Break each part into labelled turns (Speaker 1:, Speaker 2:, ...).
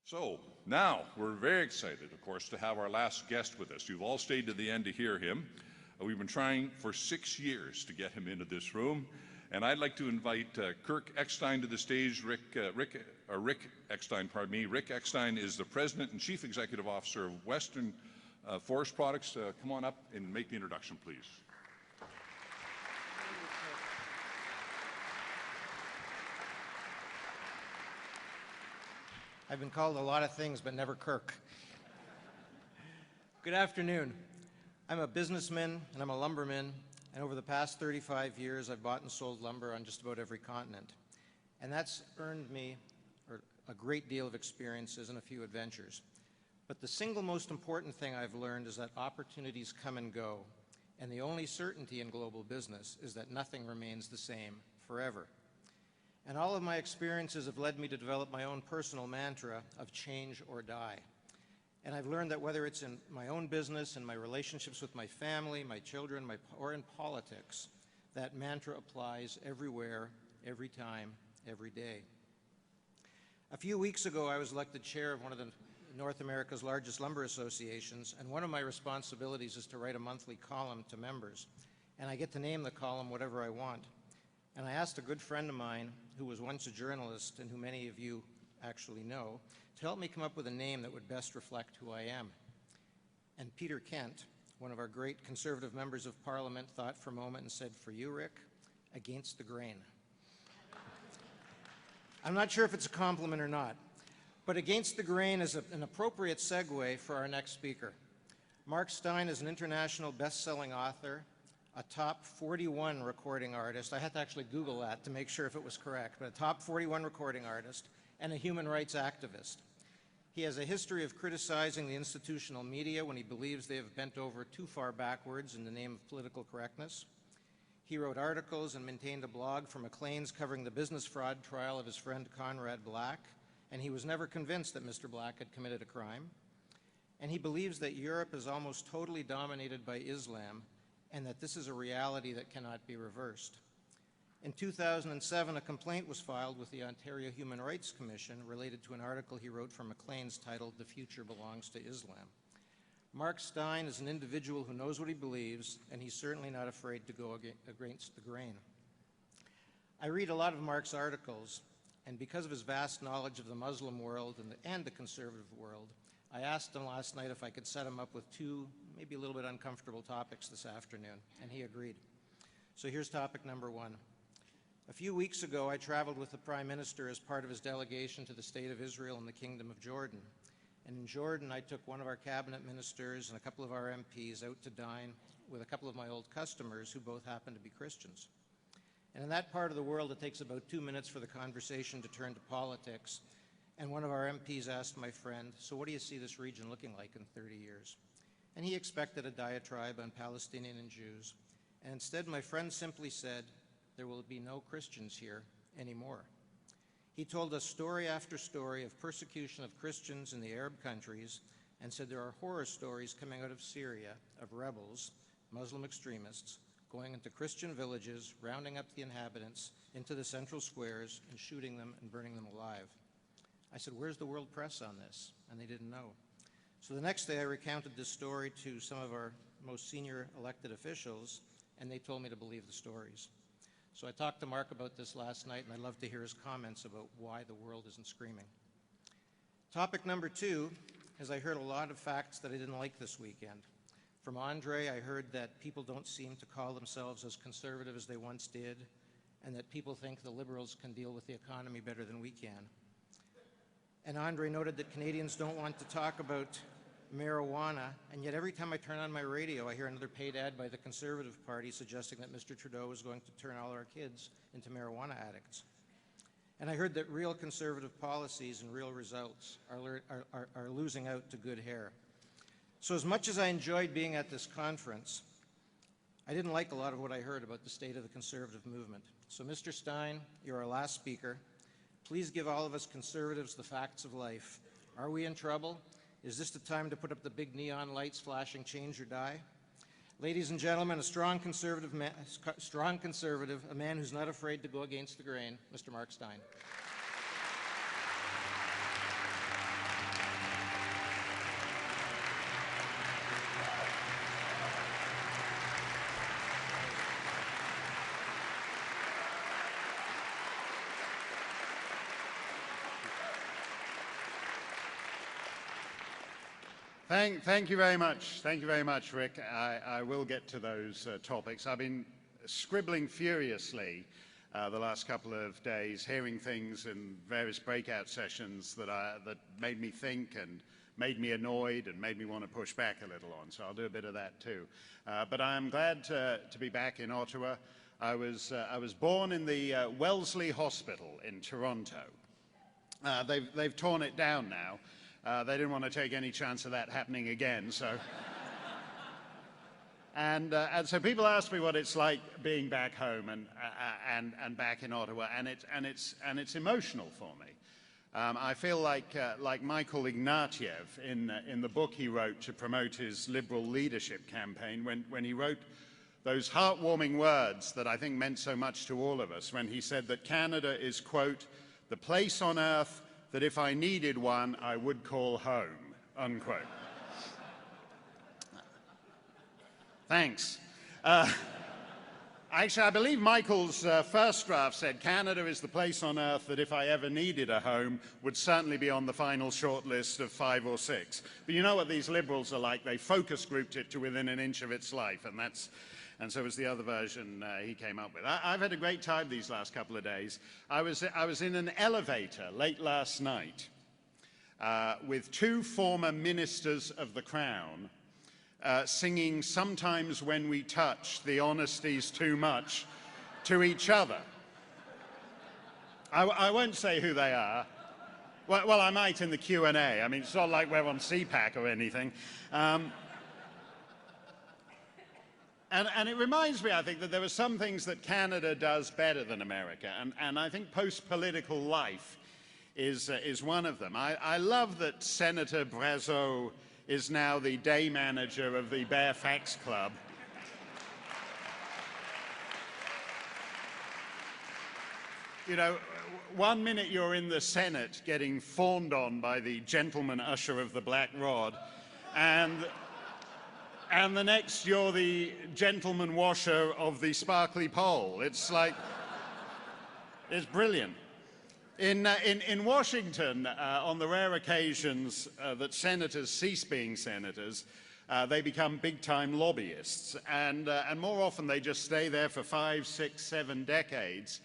Speaker 1: So now we're very excited, of course, to have our last guest with us. You've all stayed to the end to hear him. We've been trying for 6 years to get him into this room. And I'd like to invite Kirk Eckstein to the stage. Rick Eckstein, pardon me. Rick Eckstein is the President and Chief Executive Officer of Western Forest Products. Come on up and make the introduction, please.
Speaker 2: I've been called a lot of things, but never Kirk. Good afternoon. I'm a businessman and I'm a lumberman, and over the past 35 years, I've bought and sold lumber on just about every continent. And that's earned me a great deal of experiences and a few adventures. But the single most important thing I've learned is that opportunities come and go, and the only certainty in global business is that nothing remains the same forever. And all of my experiences have led me to develop my own personal mantra of change or die. And I've learned that whether it's in my own business, in my relationships with my family, my children, or in politics, that mantra applies everywhere, every time, every day. A few weeks ago, I was elected chair of one of the North America's largest lumber associations, and one of my responsibilities is to write a monthly column to members. And I get to name the column whatever I want. And I asked a good friend of mine, who was once a journalist and who many of you actually know, to help me come up with a name that would best reflect who I am. And Peter Kent, one of our great Conservative members of Parliament, thought for a moment and said, "For you, Rick, against the grain." I'm not sure if it's a compliment or not, but against the grain is an appropriate segue for our next speaker. Mark Steyn is an international best-selling author, a top 41 recording artist. I had to actually Google that to make sure if it was correct, but a top 41 recording artist and a human rights activist. He has a history of criticizing the institutional media when he believes they have bent over too far backwards in the name of political correctness. He wrote articles and maintained a blog for Maclean's covering the business fraud trial of his friend Conrad Black, and he was never convinced that Mr. Black had committed a crime. And he believes that Europe is almost totally dominated by Islam, and that this is a reality that cannot be reversed. In 2007, a complaint was filed with the Ontario Human Rights Commission related to an article he wrote for Maclean's titled "The Future Belongs to Islam." Mark Steyn is an individual who knows what he believes, and he's certainly not afraid to go against the grain. I read a lot of Mark's articles, and because of his vast knowledge of the Muslim world and the conservative world, I asked him last night if I could set him up with two, maybe a little bit uncomfortable topics this afternoon, and he agreed. So here's topic number one. A few weeks ago, I traveled with the Prime Minister as part of his delegation to the State of Israel and the Kingdom of Jordan. And in Jordan, I took one of our cabinet ministers and a couple of our MPs out to dine with a couple of my old customers who both happen to be Christians. And in that part of the world, it takes about 2 minutes for the conversation to turn to politics. And one of our MPs asked my friend, "So what do you see this region looking like in 30 years? And he expected a diatribe on Palestinian and Jews. And instead, my friend simply said, "There will be no Christians here anymore." He told us story after story of persecution of Christians in the Arab countries and said there are horror stories coming out of Syria of rebels, Muslim extremists, going into Christian villages, rounding up the inhabitants into the central squares and shooting them and burning them alive. I said, "Where's the world press on this?" And they didn't know. So the next day I recounted this story to some of our most senior elected officials, and they told me to believe the stories. So I talked to Mark about this last night, and I'd love to hear his comments about why the world isn't screaming. Topic number two is I heard a lot of facts that I didn't like this weekend. From Andre, I heard that people don't seem to call themselves as conservative as they once did, and that people think the Liberals can deal with the economy better than we can. And Andre noted that Canadians don't want to talk about marijuana, and yet every time I turn on my radio, I hear another paid ad by the Conservative Party suggesting that Mr. Trudeau is going to turn all our kids into marijuana addicts. And I heard that real conservative policies and real results are losing out to good hair. So as much as I enjoyed being at this conference, I didn't like a lot of what I heard about the state of the conservative movement. So Mr. Steyn, you're our last speaker. Please give all of us conservatives the facts of life. Are we in trouble? Is this the time to put up the big neon lights flashing change or die? Ladies and gentlemen, a strong conservative, a man who's not afraid to go against the grain, Mr. Mark Steyn.
Speaker 3: Thank you very much. Thank you very much, Rick. I will get to those topics. I've been scribbling furiously the last couple of days, hearing things in various breakout sessions that made me think and made me annoyed and made me want to push back a little on. So I'll do a bit of that too. But I'm glad to be back in Ottawa. I was born in the Wellesley Hospital in Toronto. They've torn it down now. They didn't want to take any chance of that happening again. So, and so people ask me what it's like being back home and back in Ottawa, and it's emotional for me. I feel like Michael Ignatieff in the book he wrote to promote his Liberal leadership campaign, when he wrote those heartwarming words that I think meant so much to all of us, when he said that Canada is, quote, the place on earth that if I needed one, I would call home, unquote. Thanks. Actually, I believe Michael's first draft said Canada is the place on earth that if I ever needed a home would certainly be on the final shortlist of 5 or 6. But you know what these Liberals are like. They focus grouped it to within an inch of its life, and so was the other version he came up with. I've had a great time these last couple of days. I was in an elevator late last night with 2 former ministers of the Crown singing "Sometimes When We Touch, the Honesty's Too Much" to each other. I won't say who they are. Well, I might in the Q&A. I mean, it's not like we're on CPAC or anything. And it reminds me, I think, that there are some things that Canada does better than America, and I think post-political life is one of them. I love that Senator Brazeau is now the day manager of the Bear Facts Club. You know, one minute you're in the Senate getting fawned on by the gentleman usher of the Black Rod, and the next you're the gentleman washer of the sparkly pole. It's like, it's brilliant. In Washington, on the rare occasions that senators cease being senators, they become big-time lobbyists, and more often they just stay there for 5, 6, 7 decades.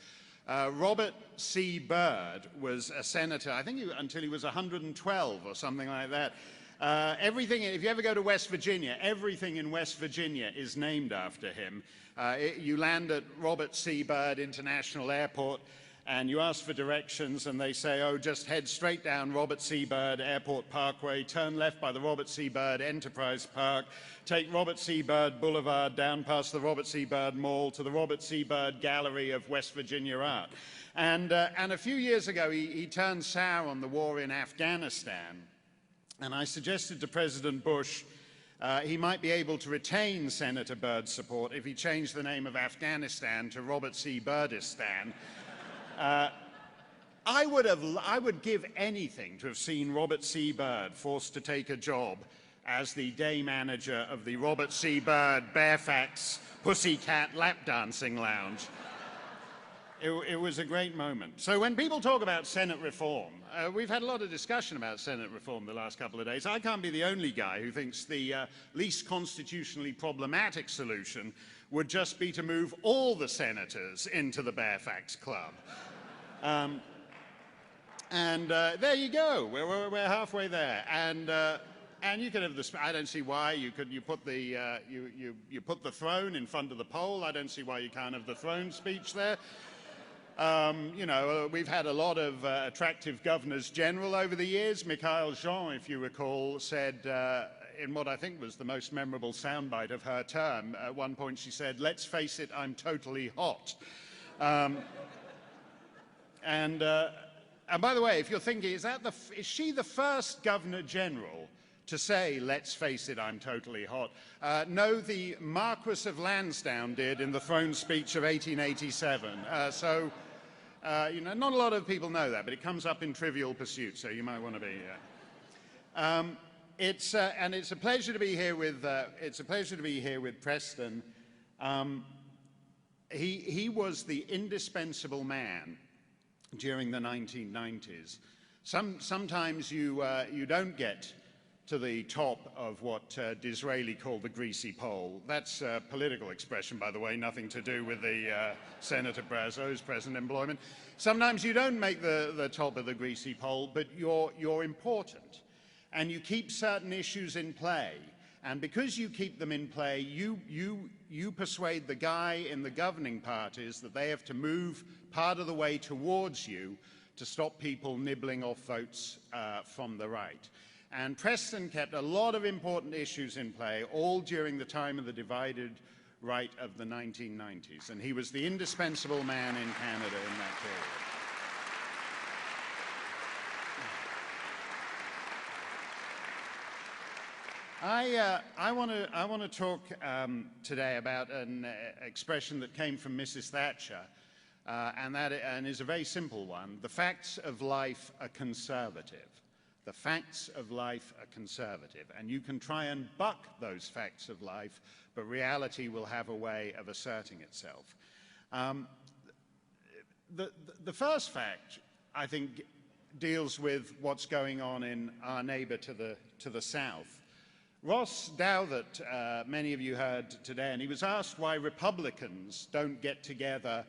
Speaker 3: Robert C. Byrd was a senator, I think until he was 112 or something like that. Everything, if you ever go to West Virginia, everything in West Virginia is named after him. You land at Robert C. Byrd International Airport, and you ask for directions, and they say, oh, just head straight down Robert C. Byrd Airport Parkway, turn left by the Robert C. Byrd Enterprise Park, take Robert C. Byrd Boulevard down past the Robert C. Byrd Mall to the Robert C. Byrd Gallery of West Virginia Art. And a few years ago, he turned sour on the war in Afghanistan, and I suggested to President Bush he might be able to retain Senator Byrd's support if he changed the name of Afghanistan to Robert C. Byrdistan. I would give anything to have seen Robert C. Byrd forced to take a job as the day manager of the Robert C. Byrd Bearfax Pussycat Lap Dancing Lounge. It was a great moment. So when people talk about Senate reform, we've had a lot of discussion about Senate reform the last couple of days. I can't be the only guy who thinks the least constitutionally problematic solution would just be to move all the senators into the Bearfax Club. There you go. We're halfway there. And you can have the. I don't see why you put the throne in front of the pole. I don't see why you can't have the throne speech there. You know, we've had a lot of attractive governors general over the years. Michaëlle Jean, if you recall, said in what I think was the most memorable soundbite of her term, at one point she said, "Let's face it, I'm totally hot." And by the way, if you're thinking, is she the first Governor General to say, "Let's face it, I'm totally hot"? No, the Marquis of Lansdowne did in the throne speech of 1887. You know, not a lot of people know that, but it comes up in Trivial Pursuit, so you might want to be. And it's a pleasure to be here with Preston. He was the indispensable man during the 1990s. Sometimes you don't get to the top of what Disraeli called the greasy pole. That's a political expression, by the way, nothing to do with the Senator Brazo's present employment. Sometimes you don't make the top of the greasy pole, but you're important, and you keep certain issues in play. And because you keep them in play, you persuade the guy in the governing parties that they have to move part of the way towards you to stop people nibbling off votes from the right. And Preston kept a lot of important issues in play, all during the time of the divided right of the 1990s. And he was the indispensable man in Canada in that period. I want to talk today about an expression that came from Mrs. Thatcher, and is a very simple one. The facts of life are conservative. The facts of life are conservative, and you can try and buck those facts of life, but reality will have a way of asserting itself. The first fact, I think, deals with what's going on in our neighbor to the south. Ross Douthat, many of you heard today, and he was asked why Republicans don't get together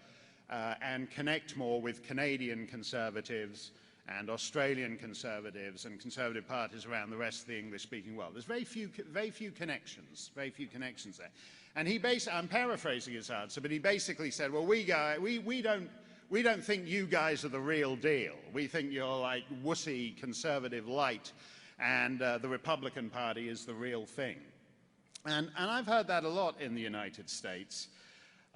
Speaker 3: and connect more with Canadian Conservatives and Australian Conservatives and Conservative parties around the rest of the English-speaking world. There's very few connections there. And he basically, I'm paraphrasing his answer, but he basically said, well, we don't think you guys are the real deal. We think you're like wussy conservative light, and the Republican Party is the real thing. And I've heard that a lot in the United States.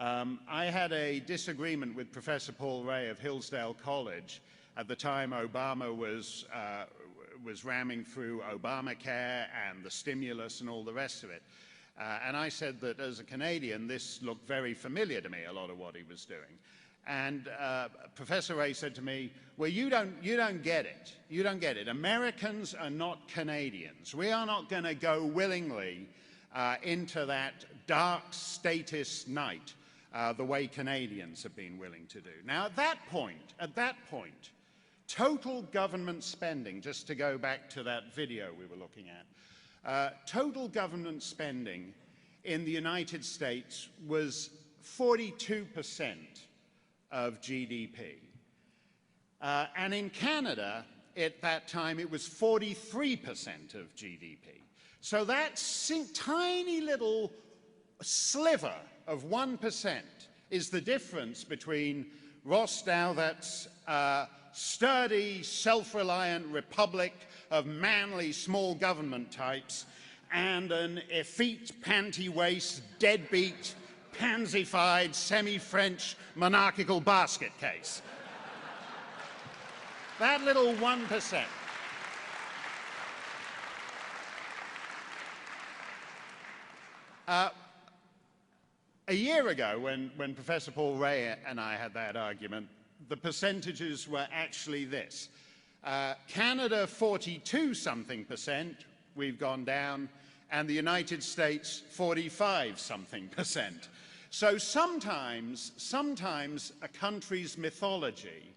Speaker 3: I had a disagreement with Professor Paul Ray of Hillsdale College at the time Obama was ramming through Obamacare and the stimulus and all the rest of it. And I said that as a Canadian, this looked very familiar to me, a lot of what he was doing. And Professor Ray said to me, well, you don't get it. You don't get it. Americans are not Canadians. We are not going to go willingly into that dark statist night the way Canadians have been willing to do. Now, at that point, total government spending, just to go back to that video we were looking at, total government spending in the United States was 42% of GDP. And in Canada, at that time, it was 43% of GDP. So that tiny little sliver of 1% is the difference between Ross Douthat's sturdy, self-reliant republic of manly small government types and an effete, panty-waist, deadbeat, pansified, semi-French monarchical basket case. That little 1%. A year ago, when Professor Paul Ray and I had that argument, the percentages were actually this. Canada, 42-something%, we've gone down, and the United States, 45-something%. So sometimes a country's mythology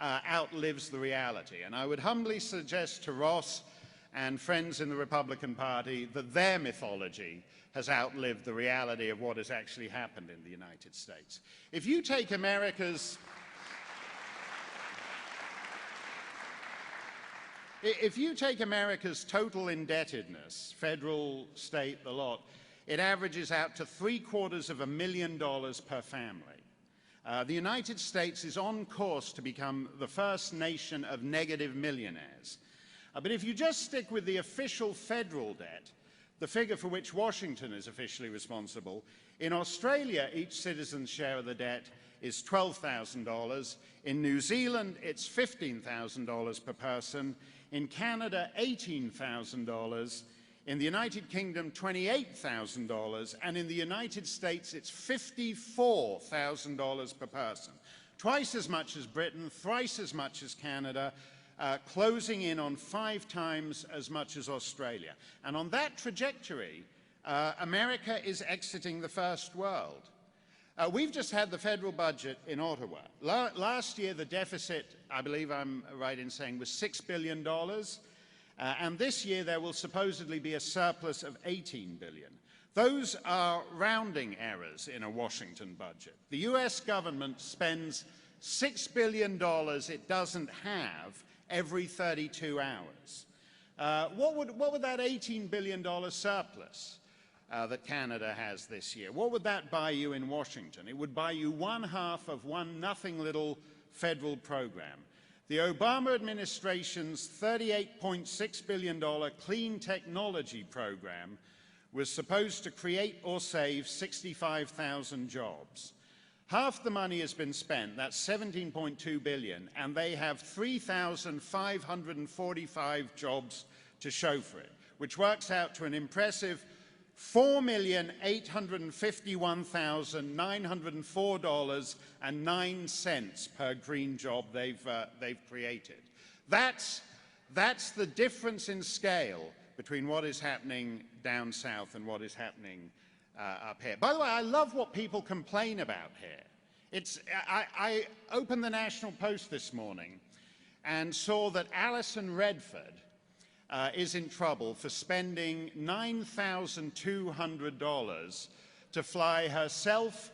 Speaker 3: outlives the reality. And I would humbly suggest to Ross and friends in the Republican Party that their mythology has outlived the reality of what has actually happened in the United States. If you take America's total indebtedness, federal, state, the lot, it averages out to $750,000 per family. The United States is on course to become the first nation of negative millionaires. But if you just stick with the official federal debt, the figure for which Washington is officially responsible, in Australia, each citizen's share of the debt is $12,000. In New Zealand, it's $15,000 per person. In Canada, $18,000. In the United Kingdom, $28,000. And in the United States, it's $54,000 per person. Twice as much as Britain, thrice as much as Canada, closing in on 5 times as much as Australia. And on that trajectory, America is exiting the first world. We've just had the federal budget in Ottawa. Last year, the deficit, I believe I'm right in saying, was $6 billion. And this year there will supposedly be a surplus of 18 billion. Those are rounding errors in a Washington budget. The US government spends $6 billion it doesn't have every 32 hours. What would that $18 billion surplus that Canada has this year, what would that buy you in Washington? It would buy you one half of one nothing little federal program. The Obama administration's $38.6 billion clean technology program was supposed to create or save 65,000 jobs. Half the money has been spent, that's 17.2 billion, and they have 3,545 jobs to show for it, which works out to an impressive $4,851,904.09 per green job they've created. That's the difference in scale between what is happening down south and what is happening up here. By the way, I love what people complain about here. I opened the National Post this morning and saw that Alison Redford is in trouble for spending $9,200 to fly herself,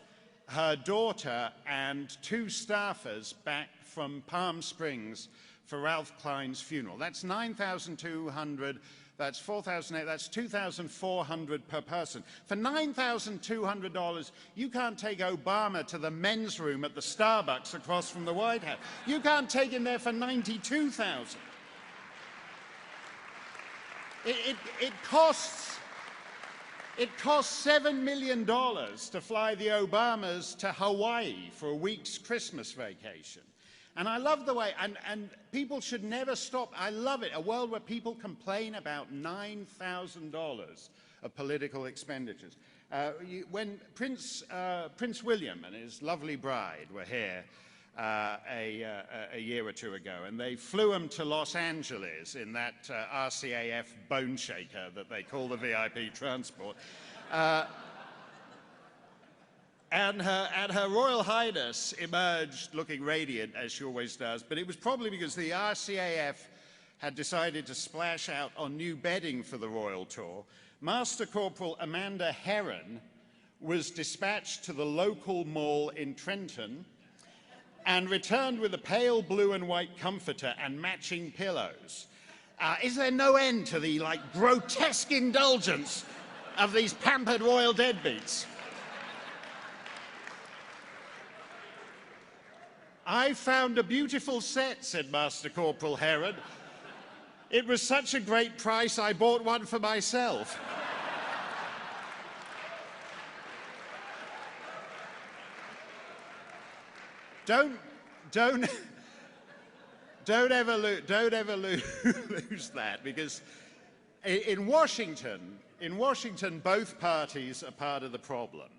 Speaker 3: her daughter, and 2 staffers back from Palm Springs for Ralph Klein's funeral. That's $9,200. That's $4,800, that's $2,400 per person. For $9,200, you can't take Obama to the men's room at the Starbucks across from the White House. You can't take him there for $92,000. It costs $7 million to fly the Obamas to Hawaii for a week's Christmas vacation. And I love the way, and people should never stop. I love it, a world where people complain about $9,000 of political expenditures. When Prince William and his lovely bride were here a year or two ago, and they flew them to Los Angeles in that RCAF bone shaker that they call the VIP transport. And her Royal Highness emerged looking radiant, as she always does, but it was probably because the RCAF had decided to splash out on new bedding for the royal tour. Master Corporal Amanda Heron was dispatched to the local mall in Trenton and returned with a pale blue and white comforter and matching pillows. Is there no end to the, grotesque indulgence of these pampered royal deadbeats? I found a beautiful set, said Master Corporal Heron. It was such a great price, I bought one for myself. Don't ever lose that, because in Washington, both parties are part of the problem.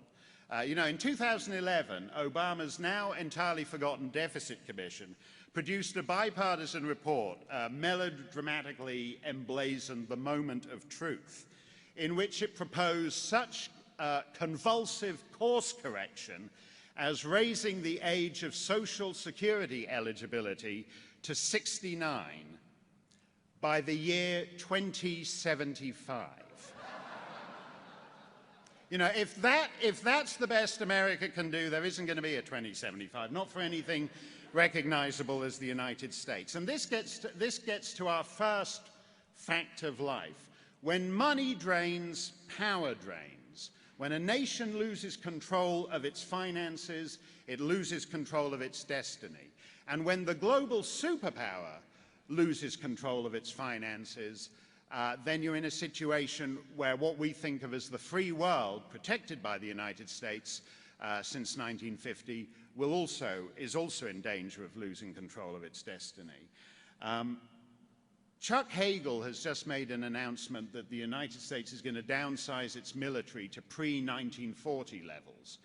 Speaker 3: In 2011, Obama's now entirely forgotten Deficit Commission produced a bipartisan report, melodramatically emblazoned the moment of truth, in which it proposed such convulsive course correction as raising the age of Social Security eligibility to 69 by the year 2075. If that's the best America can do, there isn't going to be a 2075, not for anything recognizable as the United States. And this gets to our first fact of life. When money drains, power drains. When a nation loses control of its finances, it loses control of its destiny. And when the global superpower loses control of its finances, then you're in a situation where what we think of as the free world, protected by the United States since 1950, is also in danger of losing control of its destiny. Chuck Hagel has just made an announcement that the United States is going to downsize its military to pre-1940 levels.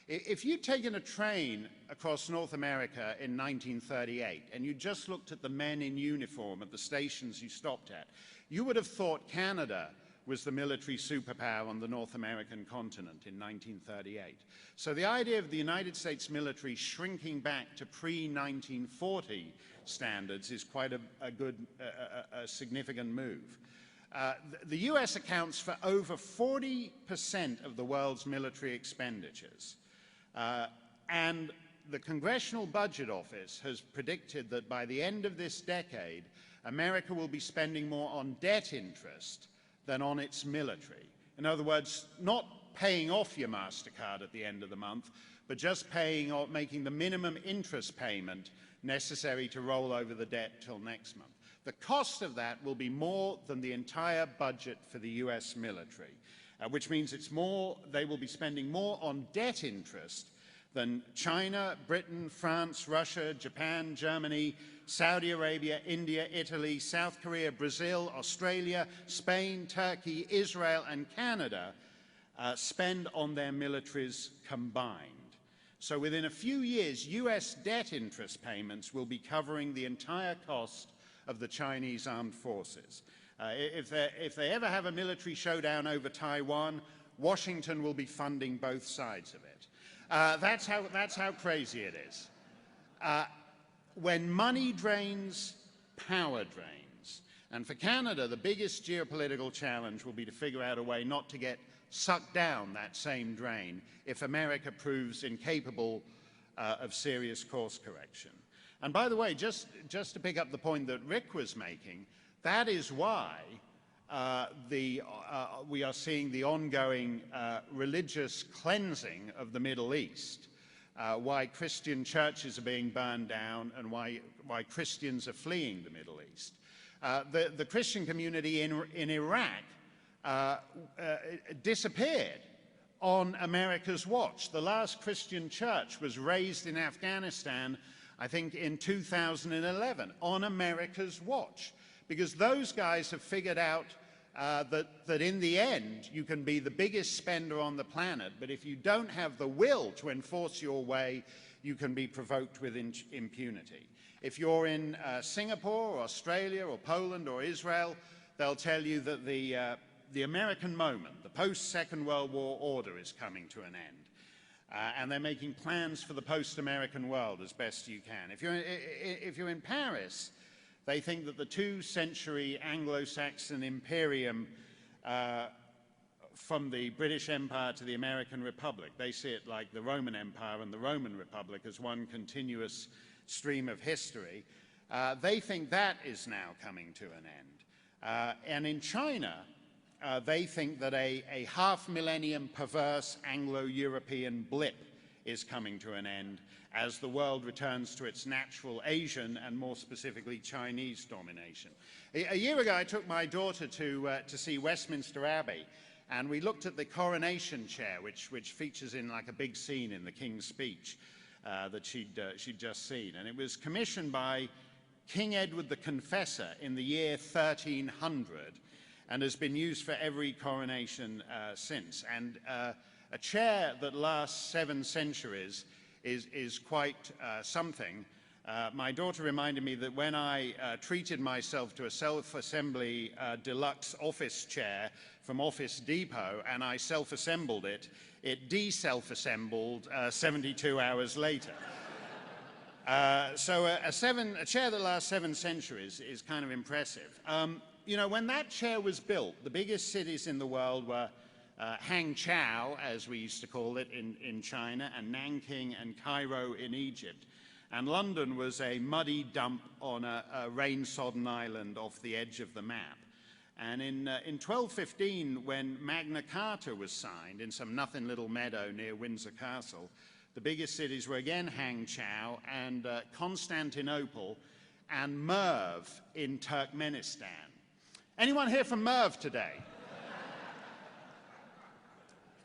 Speaker 3: If you'd taken a train across North America in 1938 and you just looked at the men in uniform at the stations you stopped at, you would have thought Canada was the military superpower on the North American continent in 1938. So the idea of the United States military shrinking back to pre-1940 standards is quite a significant move. The US accounts for over 40% of the world's military expenditures. And the Congressional Budget Office has predicted that by the end of this decade, America will be spending more on debt interest than on its military. In other words, not paying off your MasterCard at the end of the month, but just paying or making the minimum interest payment necessary to roll over the debt till next month. The cost of that will be more than the entire budget for the US military, which means they will be spending more on debt interest than China, Britain, France, Russia, Japan, Germany, Saudi Arabia, India, Italy, South Korea, Brazil, Australia, Spain, Turkey, Israel, and Canada spend on their militaries combined. So within a few years, US debt interest payments will be covering the entire cost of the Chinese armed forces. If they ever have a military showdown over Taiwan, Washington will be funding both sides of it. That's how crazy it is. When money drains, power drains. And for Canada, the biggest geopolitical challenge will be to figure out a way not to get sucked down that same drain if America proves incapable of serious course correction. And by the way, just to pick up the point that Rick was making, that is why we are seeing the ongoing religious cleansing of the Middle East, why Christian churches are being burned down, and why Christians are fleeing the Middle East. The Christian community in Iraq disappeared on America's watch. The last Christian church was raised in Afghanistan, I think, in 2011, on America's watch, because those guys have figured out that in the end, you can be the biggest spender on the planet, but if you don't have the will to enforce your way, you can be provoked with impunity. If you're in Singapore, or Australia, or Poland, or Israel, they'll tell you that the American moment, the post-Second World War order, is coming to an end. And they're making plans for the post-American world as best you can. If you're in Paris, they think that the 2-century Anglo-Saxon imperium from the British Empire to the American Republic, they see it like the Roman Empire and the Roman Republic as one continuous stream of history. They think that is now coming to an end. And in China, they think that a half-millennium perverse Anglo-European blip is coming to an end as the world returns to its natural Asian and more specifically Chinese domination. A year ago, I took my daughter to see Westminster Abbey, and we looked at the coronation chair, which features in like a big scene in the King's speech that she'd just seen. And it was commissioned by King Edward the Confessor in the year 1300 and has been used for every coronation since. And a chair that lasts 7 centuries is quite something. My daughter reminded me that when I treated myself to a self-assembly deluxe office chair from Office Depot and I self-assembled it, it de-self-assembled 72 hours later. So a chair that lasts 7 centuries is kind of impressive. You know, when that chair was built, the biggest cities in the world were Hangzhou, as we used to call it in China, and Nanking and Cairo in Egypt. And London was a muddy dump on a rain-sodden island off the edge of the map. And in 1215, when Magna Carta was signed in some nothing little meadow near Windsor Castle, the biggest cities were again Hangzhou and Constantinople and Merv in Turkmenistan. Anyone here from Merv today?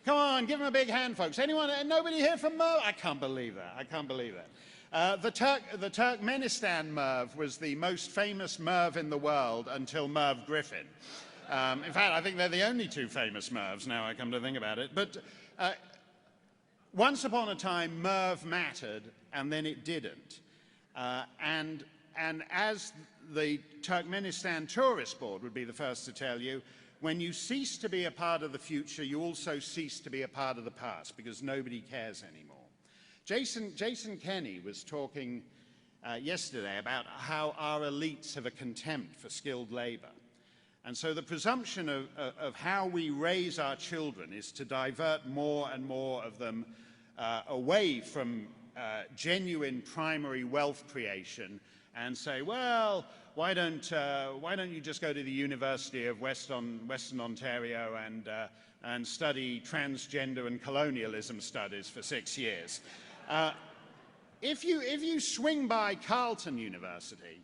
Speaker 3: Come on, give them a big hand, folks. Anyone? Nobody here from Merv? I can't believe that. I can't believe that. The Turkmenistan Merv was the most famous Merv in the world until Merv Griffin. In fact, I think they're the only 2 famous Mervs now I come to think about it. But once upon a time, Merv mattered, and then it didn't. And as the Turkmenistan Tourist Board would be the first to tell you, when you cease to be a part of the future, you also cease to be a part of the past because nobody cares anymore. Jason Kenney was talking yesterday about how our elites have a contempt for skilled labor. And so the presumption of how we raise our children is to divert more and more of them away from genuine primary wealth creation and say, well, why don't you just go to the University of Western Ontario and study transgender and colonialism studies for 6 years? If you swing by Carleton University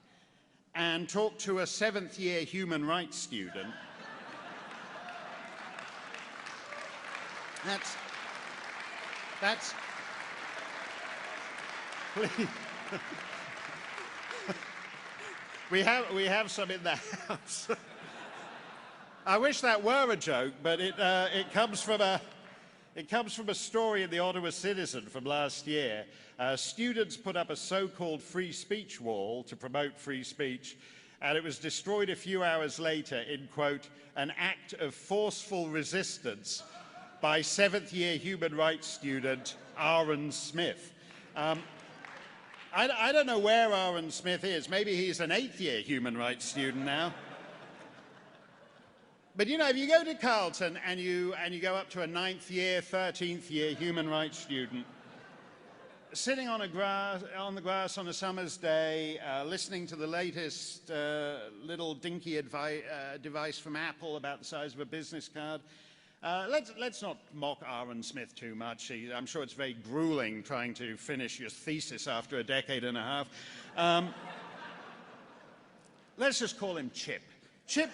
Speaker 3: and talk to a 7th-year human rights student, that's please. We have some in the house. I wish that were a joke, but it comes from a story in the Ottawa Citizen from last year. Students put up a so-called free speech wall to promote free speech, and it was destroyed a few hours later in, quote, an act of forceful resistance by 7th-year human rights student Aaron Smith. I don't know where Aaron Smith is. Maybe he's an 8th-year human rights student now. But you know, if you go to Carleton and you go up to a 9th-year, 13th-year human rights student, sitting on the grass on a summer's day, listening to the latest little dinky device from Apple about the size of a business card, let's not mock Aaron Smith too much. I'm sure it's very grueling trying to finish your thesis after a decade and a half. Let's just call him Chip. Chip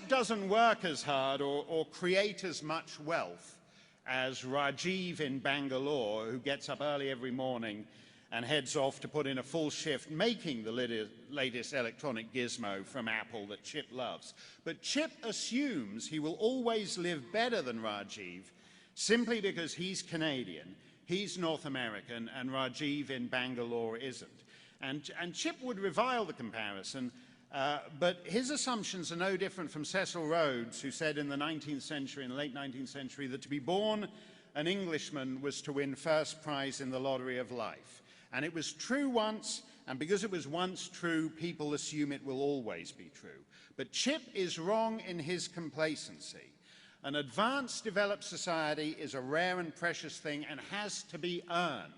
Speaker 3: doesn't work as hard or create as much wealth as Rajiv in Bangalore, who gets up early every morning and heads off to put in a full shift making the latest electronic gizmo from Apple that Chip loves. But Chip assumes he will always live better than Rajiv simply because he's Canadian, he's North American, and Rajiv in Bangalore isn't. And Chip would revile the comparison, but his assumptions are no different from Cecil Rhodes, who said in the 19th century, in the late 19th century, that to be born an Englishman was to win first prize in the lottery of life. And it was true once, and because it was once true, people assume it will always be true. But Chip is wrong in his complacency. An advanced, developed society is a rare and precious thing and has to be earned.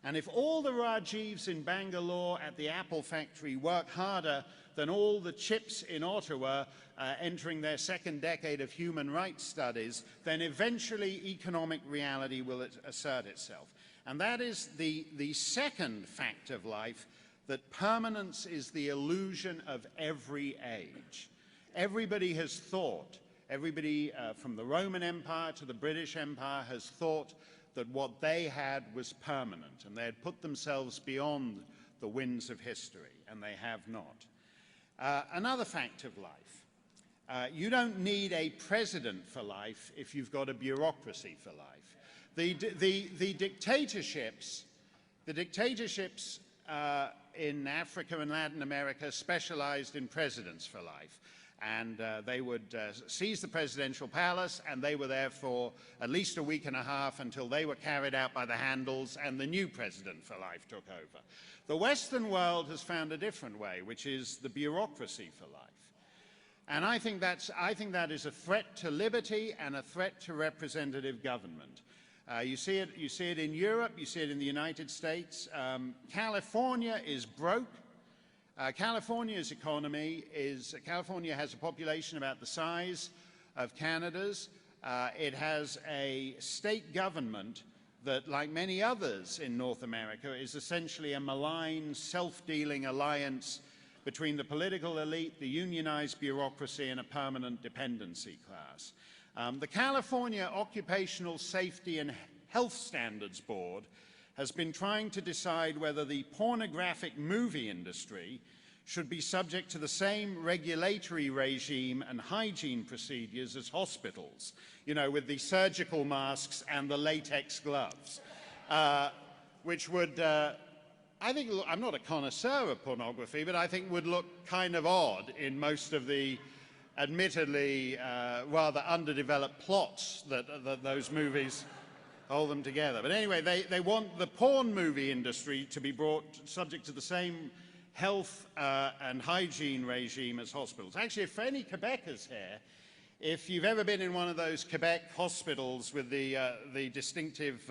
Speaker 3: And if all the Rajivs in Bangalore at the Apple factory work harder than all the Chips in Ottawa entering their 2nd decade of human rights studies, then eventually economic reality will assert itself. And that is the second fact of life, that permanence is the illusion of every age. Everybody has thought, everybody from the Roman Empire to the British Empire has thought that what they had was permanent, and they had put themselves beyond the winds of history, and they have not. Another fact of life, you don't need a president for life if you've got a bureaucracy for life. The dictatorships in Africa and Latin America specialized in presidents for life. And they would seize the presidential palace, and they were there for at least a week and a half until they were carried out by the handles and the new president for life took over. The Western world has found a different way, which is the bureaucracy for life. And I think that is a threat to liberty and a threat to representative government. You see it in Europe, you see it in the United States. California is broke. California's economy California has a population about the size of Canada's. It has a state government that, like many others in North America, is essentially a malign, self-dealing alliance between the political elite, the unionized bureaucracy, and a permanent dependency class. The California Occupational Safety and Health Standards Board has been trying to decide whether the pornographic movie industry should be subject to the same regulatory regime and hygiene procedures as hospitals, you know, with the surgical masks and the latex gloves, which would, I think, I'm not a connoisseur of pornography, but I think would look kind of odd in most of the admittedly rather underdeveloped plots that those movies hold them together. But anyway, they want the porn movie industry to be brought subject to the same health and hygiene regime as hospitals. Actually, for any Quebecers here, if you've ever been in one of those Quebec hospitals with the distinctive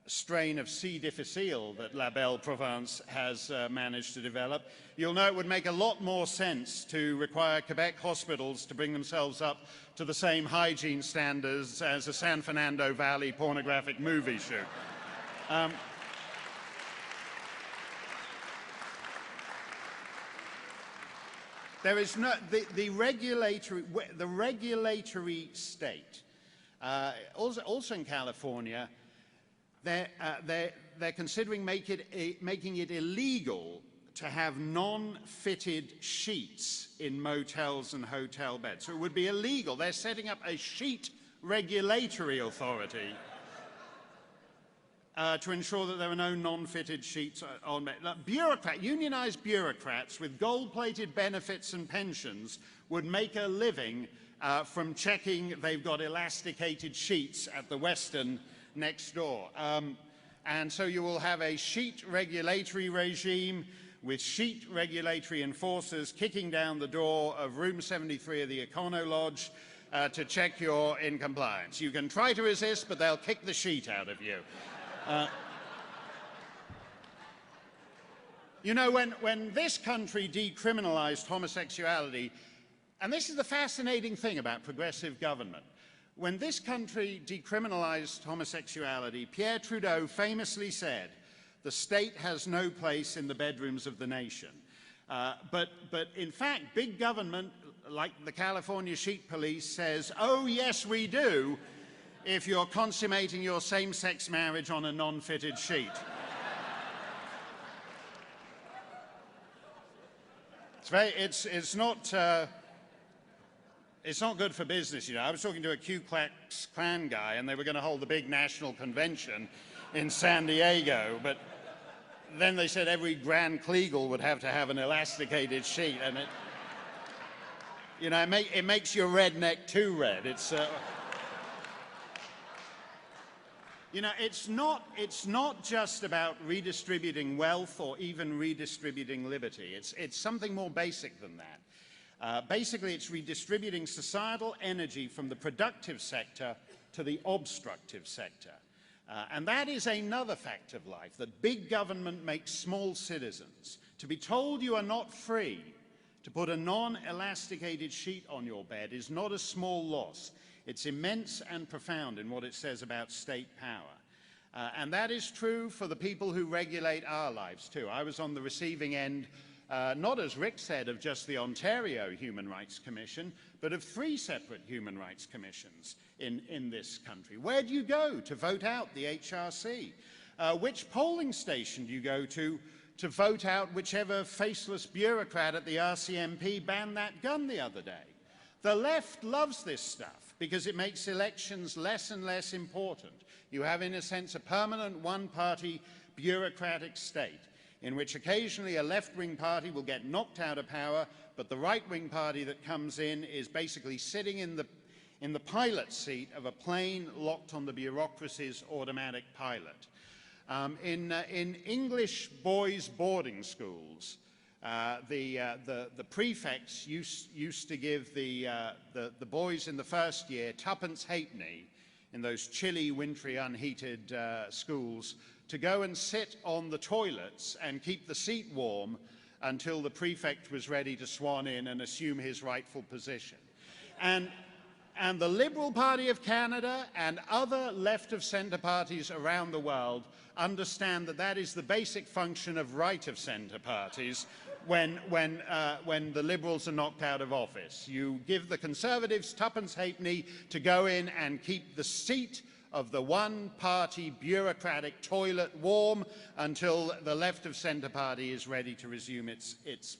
Speaker 3: strain of C. difficile that La Belle Provence has managed to develop, you'll know it would make a lot more sense to require Quebec hospitals to bring themselves up to the same hygiene standards as a San Fernando Valley pornographic movie shoot. There is no, the regulatory state, also in California, they're considering making it illegal to have non-fitted sheets in motels and hotel beds. So it would be illegal. They're setting up a sheet regulatory authority to ensure that there are no non-fitted sheets on bed. Unionized bureaucrats with gold-plated benefits and pensions would make a living from checking they've got elasticated sheets at the Westin next door. And so you will have a sheet regulatory regime with sheet regulatory enforcers kicking down the door of room 73 of the Econo Lodge to check you're in compliance. You can try to resist, but they'll kick the sheet out of you. You know, when this country decriminalized homosexuality, and this is the fascinating thing about progressive government, when this country decriminalized homosexuality, Pierre Trudeau famously said, "The state has no place in the bedrooms of the nation." But in fact, big government, like the California Sheet Police, says, "Oh, yes, we do," if you're consummating your same-sex marriage on a non-fitted sheet. It's not good for business, you know. I was talking to a Ku Klux Klan guy, and they were going to hold a big national convention in San Diego, but then they said every Grand Kleagle would have to have an elasticated sheet, and it makes your redneck too red. It's it's not just about redistributing wealth or even redistributing liberty. It's something more basic than that. Basically, it's redistributing societal energy from the productive sector to the obstructive sector. And that is another fact of life, that big government makes small citizens. To be told you are not free to put a non-elasticated sheet on your bed is not a small loss. It's immense and profound in what it says about state power. And that is true for the people who regulate our lives, too. I was on the receiving end, not as Rick said, of just the Ontario Human Rights Commission, but of 3 separate human rights commissions in this country. Where do you go to vote out the HRC? Which polling station do you go to vote out whichever faceless bureaucrat at the RCMP banned that gun the other day? The left loves this stuff because it makes elections less and less important. You have, in a sense, a permanent one-party bureaucratic state in which occasionally a left-wing party will get knocked out of power, but the right-wing party that comes in is basically sitting in the pilot seat of a plane locked on the bureaucracy's automatic pilot. In English boys' boarding schools, the prefects used to give the boys in the first year tuppence halfpenny in those chilly, wintry, unheated schools to go and sit on the toilets and keep the seat warm until the prefect was ready to swan in and assume his rightful position. And the Liberal Party of Canada and other left-of-centre parties around the world understand that that is the basic function of right-of-centre parties when the Liberals are knocked out of office. You give the Conservatives tuppence halfpenny to go in and keep the seat of the one-party bureaucratic toilet warm until the left-of-centre party is ready to resume its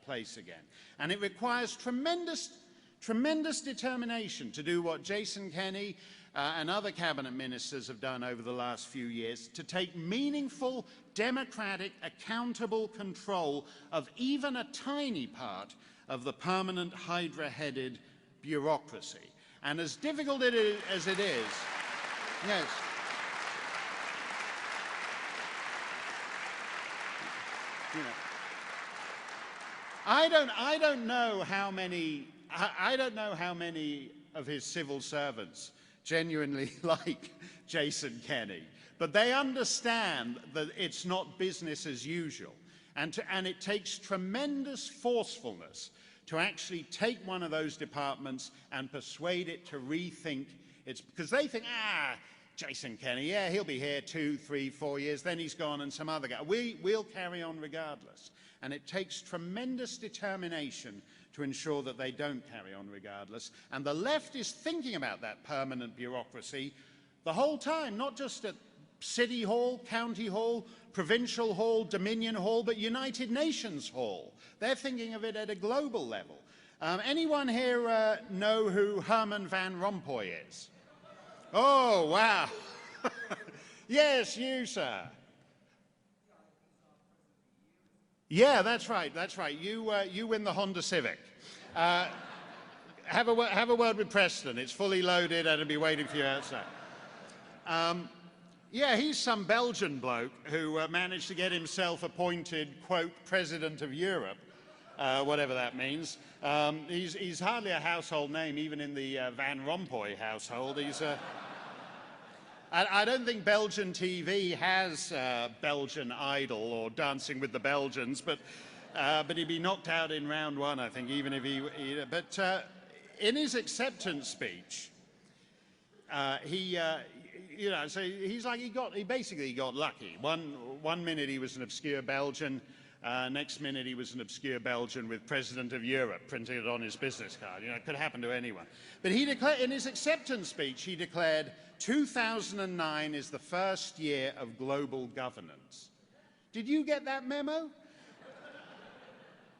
Speaker 3: place again. And it requires tremendous tremendous determination to do what Jason Kenney and other cabinet ministers have done over the last few years, to take meaningful, democratic, accountable control of even a tiny part of the permanent Hydra-headed bureaucracy. And as difficult as it is, yes. You know, I don't know how many of his civil servants genuinely like Jason Kenney, but they understand that it's not business as usual, and it takes tremendous forcefulness to actually take one of those departments and persuade it to rethink its, because they think, Jason Kenney, yeah, he'll be here 2, 3, 4 years, then he's gone and some other guy. We'll carry on regardless. And it takes tremendous determination to ensure that they don't carry on regardless. And the left is thinking about that permanent bureaucracy the whole time, not just at City Hall, County Hall, Provincial Hall, Dominion Hall, but United Nations Hall. They're thinking of it at a global level. Anyone here know who Herman Van Rompuy is? Oh, wow. Yes, you, sir. Yeah, that's right, that's right. You win the Honda Civic. Have a word with Preston. It's fully loaded and it'll be waiting for you outside. Yeah, he's some Belgian bloke who managed to get himself appointed, quote, President of Europe, whatever that means. He's hardly a household name, even in the Van Rompuy household. I don't think Belgian TV has Belgian Idol or Dancing with the Belgians, but he'd be knocked out in round one, I think, even if but in his acceptance speech, you know, so he's like, he basically got lucky. One minute he was an obscure Belgian, next minute he was an obscure Belgian with President of Europe printing it on his business card. You know, it could happen to anyone. But he declared, in his acceptance speech, he declared 2009 is the first year of global governance. Did you get that memo?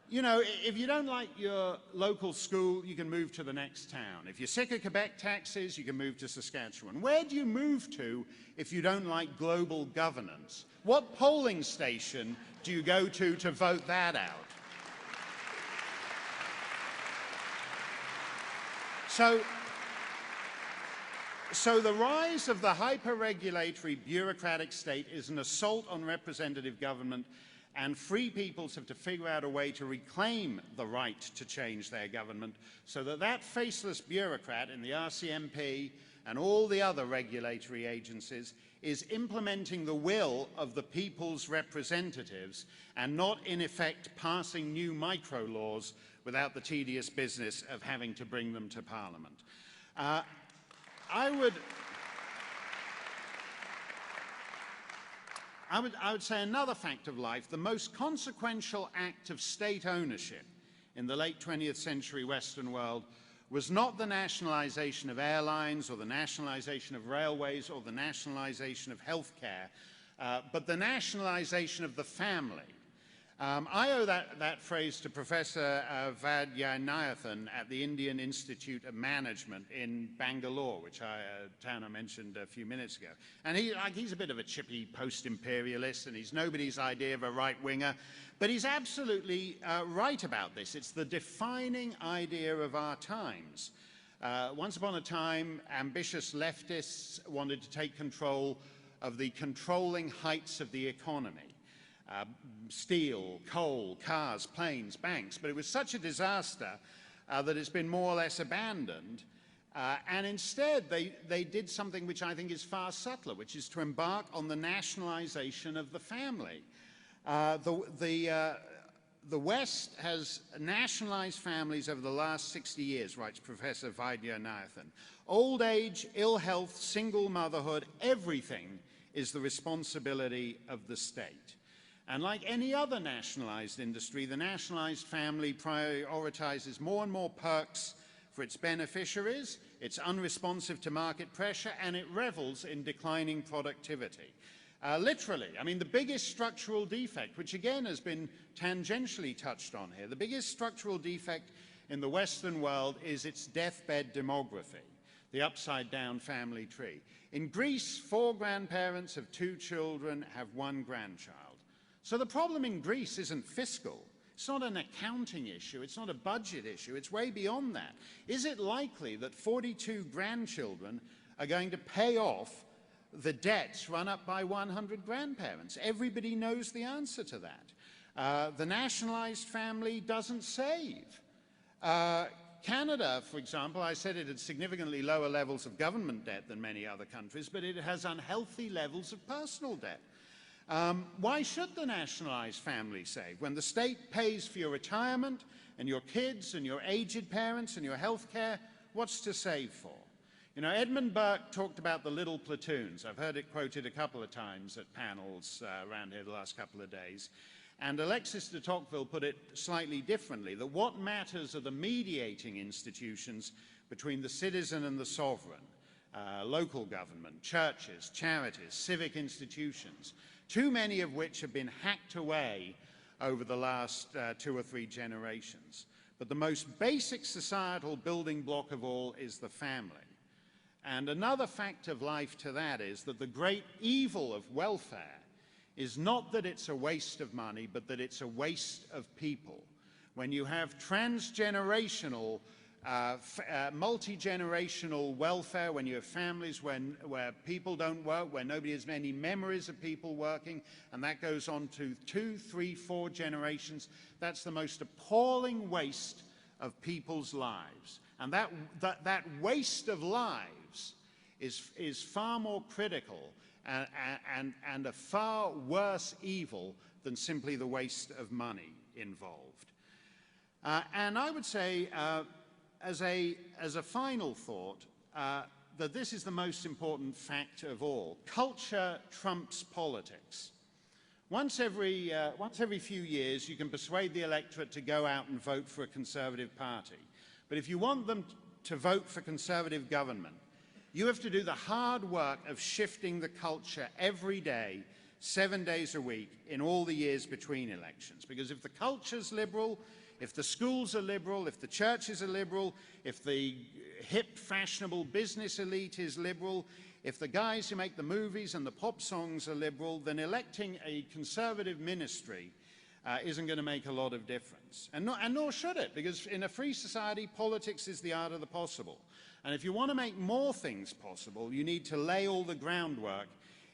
Speaker 3: You know, if you don't like your local school, you can move to the next town. If you're sick of Quebec taxes, you can move to Saskatchewan. Where do you move to if you don't like global governance? What polling station do you go to vote that out? So the rise of the hyper-regulatory bureaucratic state is an assault on representative government, and free peoples have to figure out a way to reclaim the right to change their government so that that faceless bureaucrat in the RCMP and all the other regulatory agencies is implementing the will of the people's representatives and not, in effect, passing new micro-laws without the tedious business of having to bring them to Parliament. I would say another fact of life, the most consequential act of state ownership in the late 20th century Western world was not the nationalization of airlines or the nationalization of railways or the nationalization of healthcare, but the nationalization of the family. I owe that phrase to Professor Vaidyanathan at the Indian Institute of Management in Bangalore, which town I mentioned a few minutes ago. And he's a bit of a chippy post-imperialist, and he's nobody's idea of a right-winger, but he's absolutely right about this. It's the defining idea of our times. Once upon a time, ambitious leftists wanted to take control of the controlling heights of the economy. Steel, coal, cars, planes, banks, but it was such a disaster that it's been more or less abandoned. And instead, they did something which I think is far subtler, which is to embark on the nationalization of the family. The West has nationalized families over the last 60 years, writes Professor Vaidyanathan. Old age, ill health, single motherhood, everything is the responsibility of the state. And like any other nationalized industry, the nationalized family prioritizes more and more perks for its beneficiaries, it's unresponsive to market pressure, and it revels in declining productivity. Literally, I mean, the biggest structural defect, which again has been tangentially touched on here, the biggest structural defect in the Western world is its deathbed demography, the upside-down family tree. In Greece, 4 grandparents of 2 children have 1 grandchild. So the problem in Greece isn't fiscal. It's not an accounting issue. It's not a budget issue. It's way beyond that. Is it likely that 42 grandchildren are going to pay off the debts run up by 100 grandparents? Everybody knows the answer to that. The nationalized family doesn't save. Canada, for example, I said it had significantly lower levels of government debt than many other countries, but it has unhealthy levels of personal debt. Why should the nationalized family save? When the state pays for your retirement and your kids and your aged parents and your health care, what's to save for? You know, Edmund Burke talked about the little platoons. I've heard it quoted a couple of times at panels around here the last couple of days. And Alexis de Tocqueville put it slightly differently, that what matters are the mediating institutions between the citizen and the sovereign, local government, churches, charities, civic institutions, too many of which have been hacked away over the last 2 or 3 generations. But the most basic societal building block of all is the family. And another fact of life to that is that the great evil of welfare is not that it's a waste of money, but that it's a waste of people. When you have transgenerational, multi-generational welfare, when you have families where people don't work, where nobody has any memories of people working, and that goes on to 2, 3, 4 generations, that's the most appalling waste of people's lives. And that waste of lives is far more critical and a far worse evil than simply the waste of money involved. And I would say, as a final thought, that this is the most important fact of all. Culture trumps politics. Once every few years, you can persuade the electorate to go out and vote for a Conservative party. But if you want them to vote for Conservative government, you have to do the hard work of shifting the culture every day, 7 days a week, in all the years between elections. Because if the culture's liberal, if the schools are liberal, if the churches are liberal, if the hip, fashionable business elite is liberal, if the guys who make the movies and the pop songs are liberal, then electing a Conservative ministry isn't going to make a lot of difference. And nor should it, because in a free society, politics is the art of the possible. And if you want to make more things possible, you need to lay all the groundwork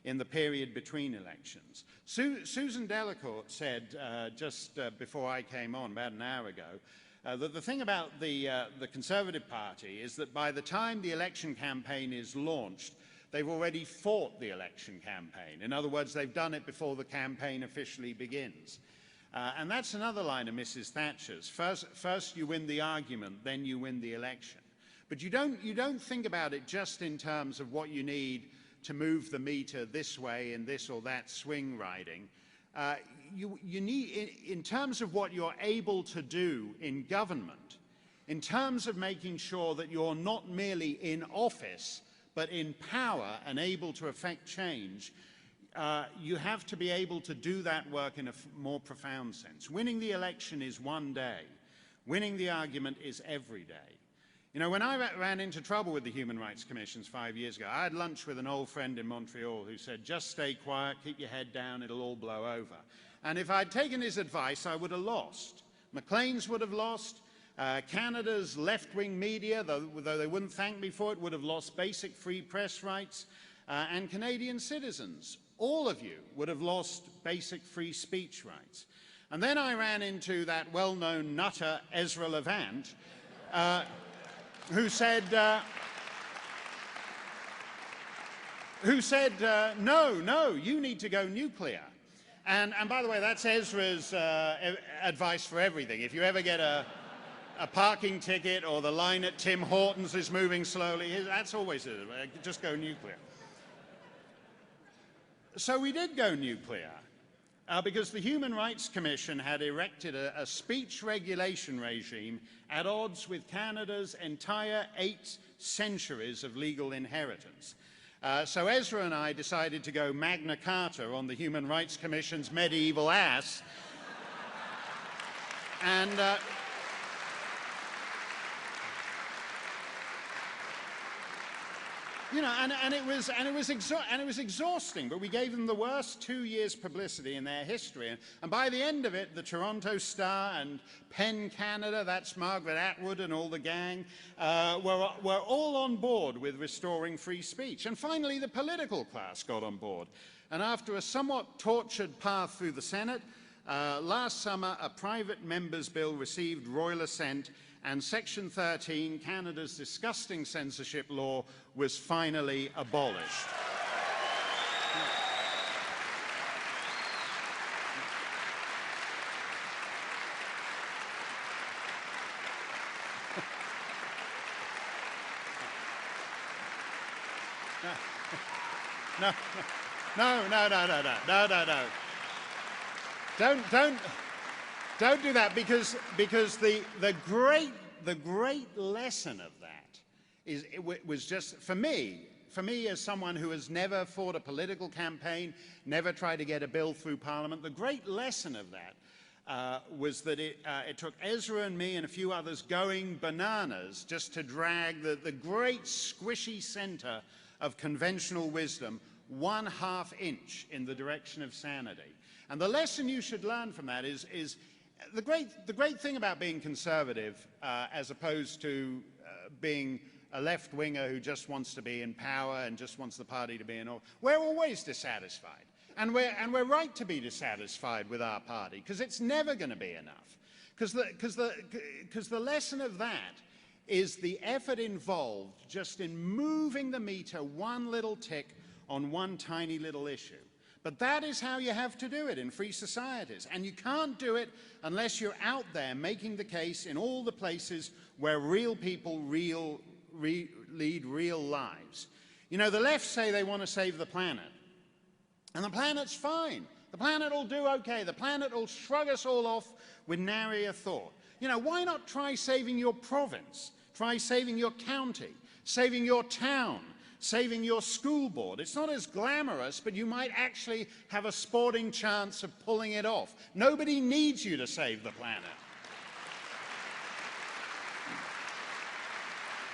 Speaker 3: in the period between elections. Susan Delacourt said just before I came on, about an hour ago, that the thing about the Conservative Party is that by the time the election campaign is launched, they've already fought the election campaign. In other words, they've done it before the campaign officially begins. And that's another line of Mrs. Thatcher's. First you win the argument, then you win the election. But you don't think about it just in terms of what you need to move the meter this way in this or that swing riding. You need, in terms of what you're able to do in government, in terms of making sure that you're not merely in office, but in power and able to affect change, you have to be able to do that work in a more profound sense. Winning the election is one day. Winning the argument is every day. You know, when I ran into trouble with the Human Rights Commissions 5 years ago, I had lunch with an old friend in Montreal who said, just stay quiet, keep your head down, it'll all blow over. And if I'd taken his advice, I would have lost. Maclean's would have lost. Canada's left-wing media, though they wouldn't thank me for it, would have lost basic free press rights. And Canadian citizens, all of you, would have lost basic free speech rights. And then I ran into that well-known nutter, Ezra Levant, who said, no, you need to go nuclear. And by the way, that's Ezra's advice for everything. If you ever get a parking ticket or the line at Tim Hortons is moving slowly, that's always it. Just go nuclear. So we did go nuclear because the Human Rights Commission had erected a speech regulation regime at odds with Canada's entire 8 centuries of legal inheritance. So Ezra and I decided to go Magna Carta on the Human Rights Commission's medieval ass. And You know, and it was exhausting, but we gave them the worst 2 years publicity in their history. And by the end of it, the Toronto Star and Penn Canada, that's Margaret Atwood and all the gang, were all on board with restoring free speech. And finally, the political class got on board. And after a somewhat tortured path through the Senate, last summer, a private member's bill received royal assent, and Section 13, Canada's disgusting censorship law, was finally abolished. No. Don't do that, because the great lesson of that was just, for me as someone who has never fought a political campaign, never tried to get a bill through Parliament, the great lesson of that was that it took Ezra and me and a few others going bananas just to drag the great squishy center of conventional wisdom 1/2 inch in the direction of sanity. And the lesson you should learn from that is the great thing about being conservative, as opposed to being a left-winger who just wants to be in power and just wants the party to be in office. We're always dissatisfied. And we're right to be dissatisfied with our party, because it's never going to be enough. Because the lesson of that is the effort involved just in moving the meter one little tick on one tiny little issue. But that is how you have to do it in free societies. And you can't do it unless you're out there making the case in all the places where real people lead real lives. You know, the left say they want to save the planet. And the planet's fine. The planet will do okay. The planet will shrug us all off with nary a thought. You know, why not try saving your province? Try saving your county, saving your town, saving your school board. It's not as glamorous, but you might actually have a sporting chance of pulling it off. Nobody needs you to save the planet.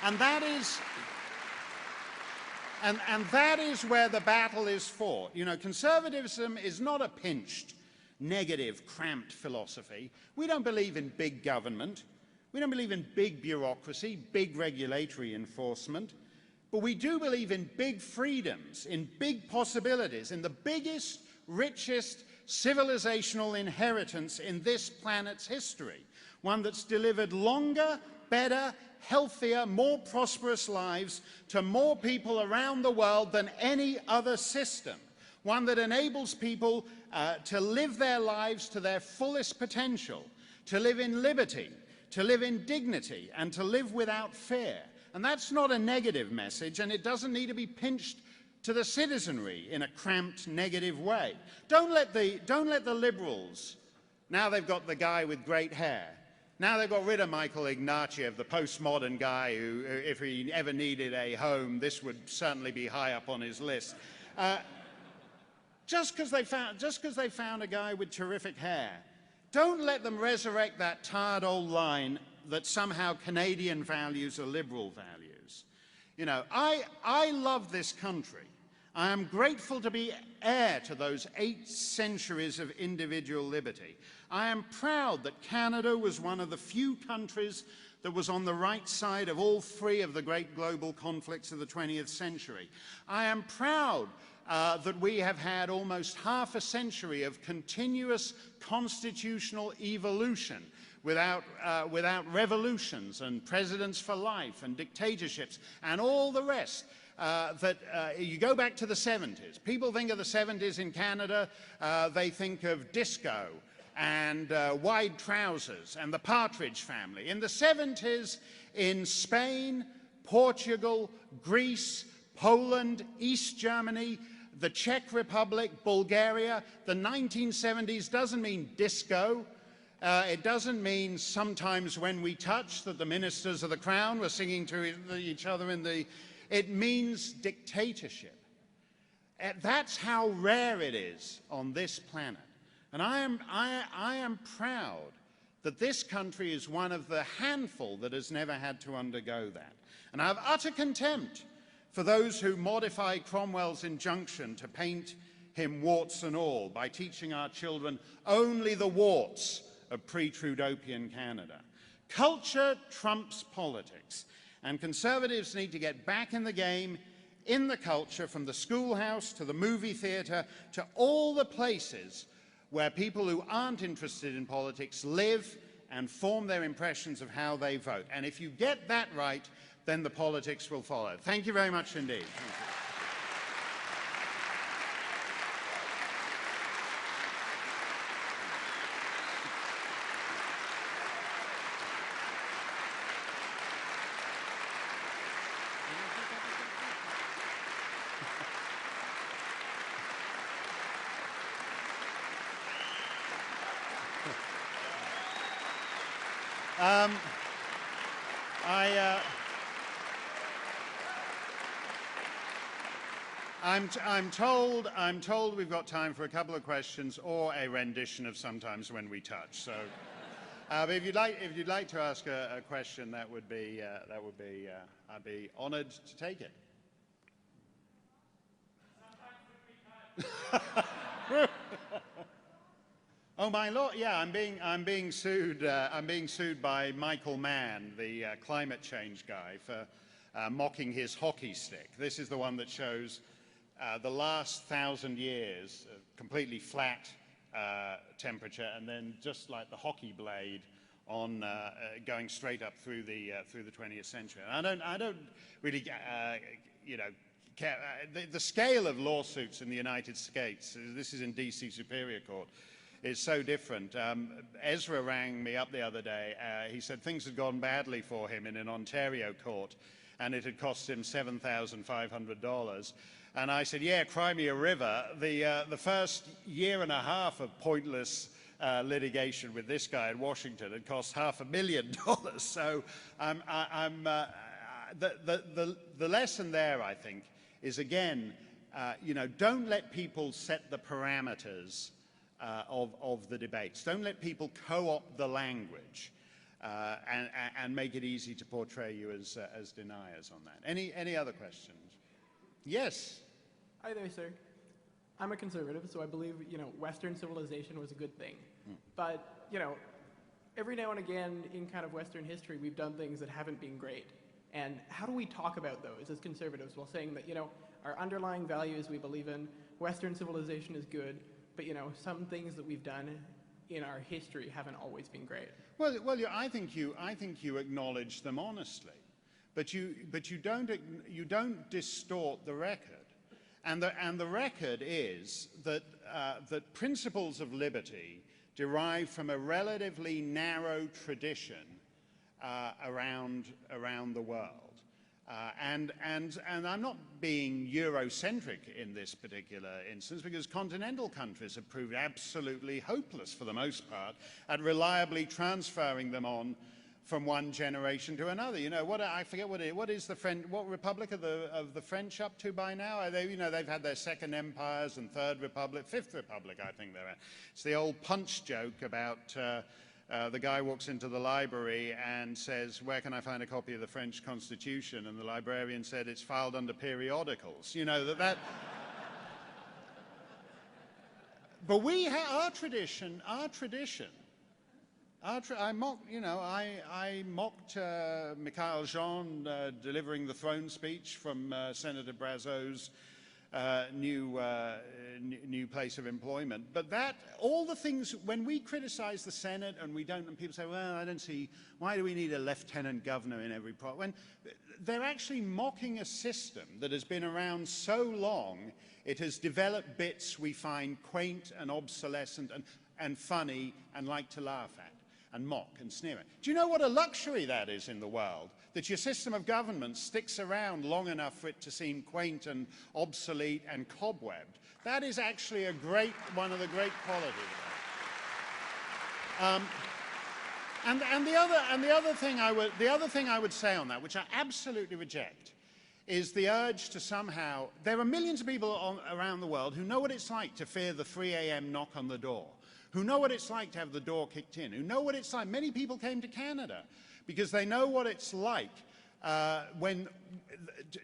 Speaker 3: And that is where the battle is fought. You know, conservatism is not a pinched, negative, cramped philosophy. We don't believe in big government. We don't believe in big bureaucracy, big regulatory enforcement. But we do believe in big freedoms, in big possibilities, in the biggest, richest civilizational inheritance in this planet's history. One that's delivered longer, better, healthier, more prosperous lives to more people around the world than any other system. One that enables people to live their lives to their fullest potential, to live in liberty, to live in dignity, and to live without fear. And that's not a negative message, and it doesn't need to be pinched to the citizenry in a cramped, negative way. Don't let the liberals, now they've got the guy with great hair. Now they've got rid of Michael Ignatieff, the postmodern guy who, if he ever needed a home, this would certainly be high up on his list. Just because they found a guy with terrific hair, don't let them resurrect that tired old line that somehow Canadian values are liberal values. You know, I love this country. I am grateful to be heir to those 8 centuries of individual liberty. I am proud that Canada was one of the few countries that was on the right side of all 3 of the great global conflicts of the 20th century. I am proud that we have had almost half a century of continuous constitutional evolution without revolutions and presidents for life and dictatorships and all the rest. You go back to the 70s. People think of the 70s in Canada, they think of disco and wide trousers and the Partridge Family. In the 70s, in Spain, Portugal, Greece, Poland, East Germany, the Czech Republic, Bulgaria, the 1970s doesn't mean disco. It doesn't mean sometimes when we touch that the ministers of the crown were singing to each other in the... It means dictatorship. That's how rare it is on this planet. And I am proud that this country is one of the handful that has never had to undergo that. And I have utter contempt for those who modify Cromwell's injunction to paint him warts and all by teaching our children only the warts of pre-Trudeaupian Canada. Culture trumps politics, and Conservatives need to get back in the game, in the culture, from the schoolhouse to the movie theatre to all the places where people who aren't interested in politics live and form their impressions of how they vote. And if you get that right, then the politics will follow. Thank you very much indeed. Thank you. I'm told we've got time for a couple of questions or a rendition of Sometimes When We Touch. So, if you'd like to ask a question, I'd be honoured to take it. Oh my lord! Yeah, I'm being sued. I'm being sued by Michael Mann, the climate change guy, for mocking his hockey stick. This is the one that shows the last 1,000 years, completely flat temperature, and then just like the hockey blade on going straight up through the 20th century. And I don't really, care. The scale of lawsuits in the United States. This is in D.C. Superior Court. Is so different. Ezra rang me up the other day. He said things had gone badly for him in an Ontario court, and it had cost him $7,500. And I said, yeah, cry me a river. The first year and a half of pointless litigation with this guy in Washington had cost $500,000. So the lesson there, I think, is again, don't let people set the parameters of the debates. Don't let people co-opt the language and make it easy to portray you as deniers on that. Any other questions? Yes.
Speaker 4: Hi there, sir. I'm a conservative, so I believe, Western civilization was a good thing. But, every now and again in kind of Western history, we've done things that haven't been great. And how do we talk about those as conservatives while saying that, our underlying values we believe in, Western civilization is good, but, some things that we've done in our history haven't always been great.
Speaker 3: Well, I think you acknowledge them honestly, but you don't distort the record. And the record is that that principles of liberty derive from a relatively narrow tradition around the world. And I'm not being Eurocentric in this particular instance, because continental countries have proved absolutely hopeless for the most part at reliably transferring them on from one generation to another. I forget what is the French, what republic of the French up to by now? Are they, they've had their second empires and third republic, fifth republic, I think they're at. It's the old Punch joke about the guy walks into the library and says, where can I find a copy of the French Constitution? And the librarian said, it's filed under periodicals. But we have our tradition. I mocked Mikhail Jean delivering the throne speech from Senator Brazeau's new place of employment. But all the things, when we criticize the Senate and people say, well, I don't see, why do we need a lieutenant governor in every province? When they're actually mocking a system that has been around so long, it has developed bits we find quaint and obsolescent and funny and like to laugh at and mock and sneer at. Do you know what a luxury that is in the world? That your system of government sticks around long enough for it to seem quaint and obsolete and cobwebbed. That is actually one of the great qualities of it. And the other thing I would say on that, which I absolutely reject, is the urge to somehow. There are millions of people around the world who know what it's like to fear the 3 a.m. knock on the door, who know what it's like to have the door kicked in, who know what it's like. Many people came to Canada because they know what it's like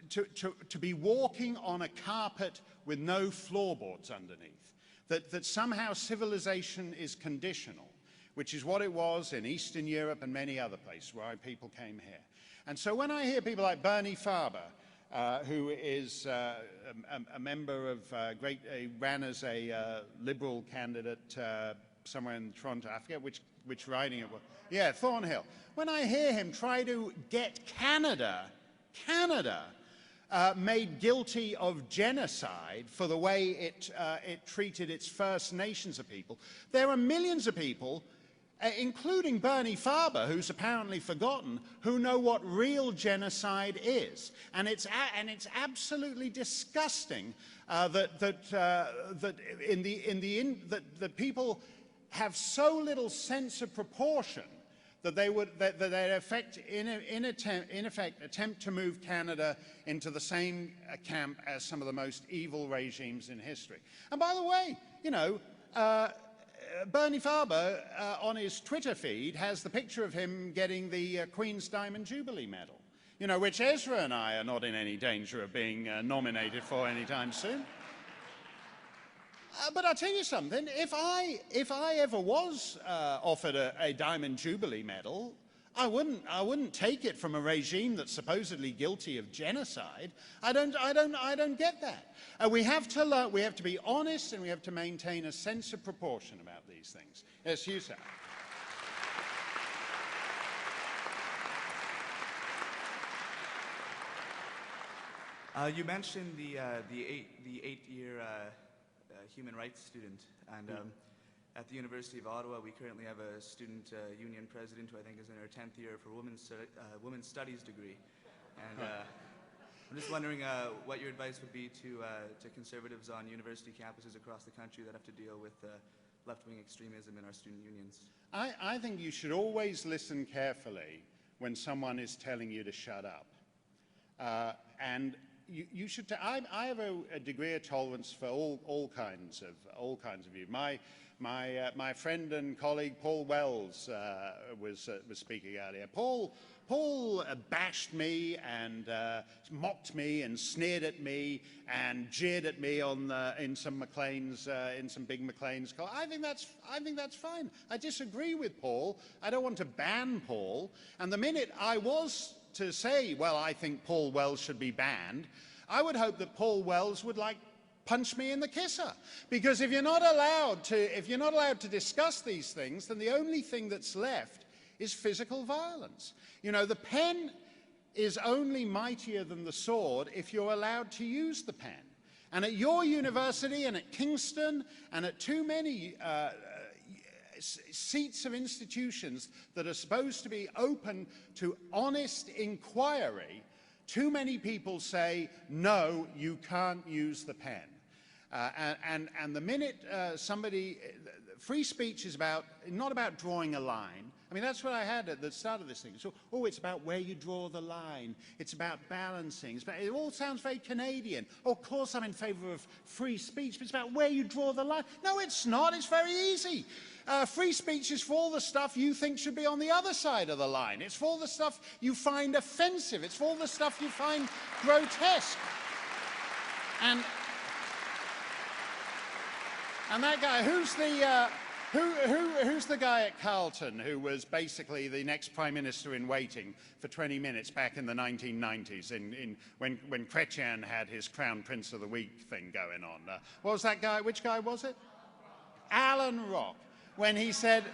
Speaker 3: to be walking on a carpet with no floorboards underneath, that somehow civilization is conditional, which is what it was in Eastern Europe and many other places where people came here. And so when I hear people like Bernie Farber, who is a member of he ran as a Liberal candidate somewhere in Toronto, I forget which riding it was. Yeah, Thornhill. When I hear him try to get Canada made guilty of genocide for the way it treated its First Nations of people, there are millions of people, including Bernie Farber, who's apparently forgotten, who know what real genocide is. And it's absolutely disgusting that people have so little sense of proportion that they'd in effect attempt to move Canada into the same camp as some of the most evil regimes in history. And by the way, you know, Bernie Farber on his Twitter feed has the picture of him getting the Queen's Diamond Jubilee Medal, you know, which Ezra and I are not in any danger of being nominated for anytime soon. But I'll tell you something, if I ever was offered a Diamond Jubilee Medal, I wouldn't take it from a regime that's supposedly guilty of genocide. I don't get that. We have to learn, we have to be honest, and we have to maintain a sense of proportion about these things. Yes, you, sir.
Speaker 5: You mentioned the eight-year human rights student, and at the University of Ottawa, we currently have a student union president who I think is in her 10th year for women's studies degree. And I'm just wondering what your advice would be to conservatives on university campuses across the country that have to deal with left-wing extremism in our student unions.
Speaker 3: I think you should always listen carefully when someone is telling you to shut up. And you should. I have a degree of tolerance for all kinds of views. My friend and colleague Paul Wells was speaking earlier. Paul bashed me and mocked me and sneered at me and jeered at me in some big Maclean's call. I think that's fine. I disagree with Paul. I don't want to ban Paul. And the minute I was to say, well, I think Paul Wells should be banned, I would hope that Paul Wells would punch me in the kisser. Because if you're not allowed to discuss these things, then the only thing that's left is physical violence. You know, the pen is only mightier than the sword if you're allowed to use the pen. And at your university and at Kingston and at too many seats of institutions that are supposed to be open to honest inquiry, too many people say, no, you can't use the pen. And the minute free speech is not about drawing a line. I mean, that's what I had at the start of this thing. So, it's about where you draw the line. It's about balancing. It all sounds very Canadian. Oh, of course I'm in favor of free speech, but it's about where you draw the line. No, it's not. It's very easy. Free speech is for all the stuff you think should be on the other side of the line. It's for all the stuff you find offensive. It's for all the stuff you find grotesque. And that guy, who's the guy at Carleton who was basically the next prime minister in waiting for 20 minutes back in the 1990s when Chrétien had his Crown Prince of the Week thing going on? What was that guy? Which guy was it? Alan Rock. When he said,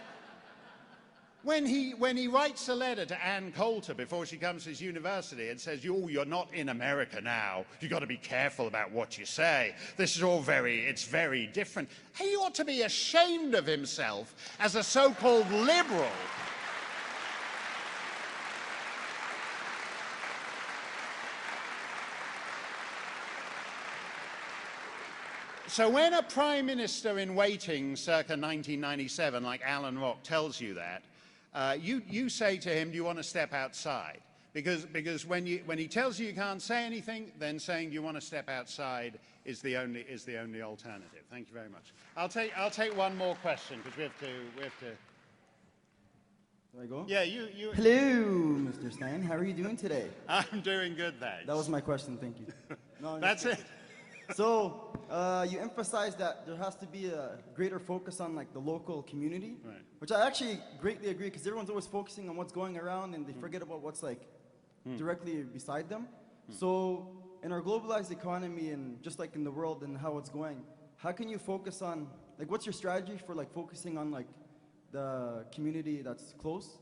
Speaker 3: when he writes a letter to Ann Coulter before she comes to his university and says, you're not in America now. You've got to be careful about what you say. This is all it's very different. He ought to be ashamed of himself as a so-called liberal. So when a prime minister in waiting circa 1997, like Alan Rock, tells you that, you say to him, do you want to step outside? Because when he tells you can't say anything, then saying, do you want to step outside is the only alternative. Thank you very much. I'll take one more question because we have to.
Speaker 6: Do I go?
Speaker 3: Yeah, you.
Speaker 6: Hello, Mr. Steyn. How are you doing today?
Speaker 3: I'm doing good, thanks.
Speaker 6: That was my question. Thank you. No, I'm
Speaker 3: That's
Speaker 6: just
Speaker 3: it.
Speaker 6: kidding. So you emphasized that there has to be a greater focus on like the local community,
Speaker 3: Right.
Speaker 6: which I actually greatly agree because everyone's always focusing on what's going around and they forget about what's like directly beside them. So in our globalized economy and just like in the world and how it's going, how can you focus on like what's your strategy for like focusing on like the community that's close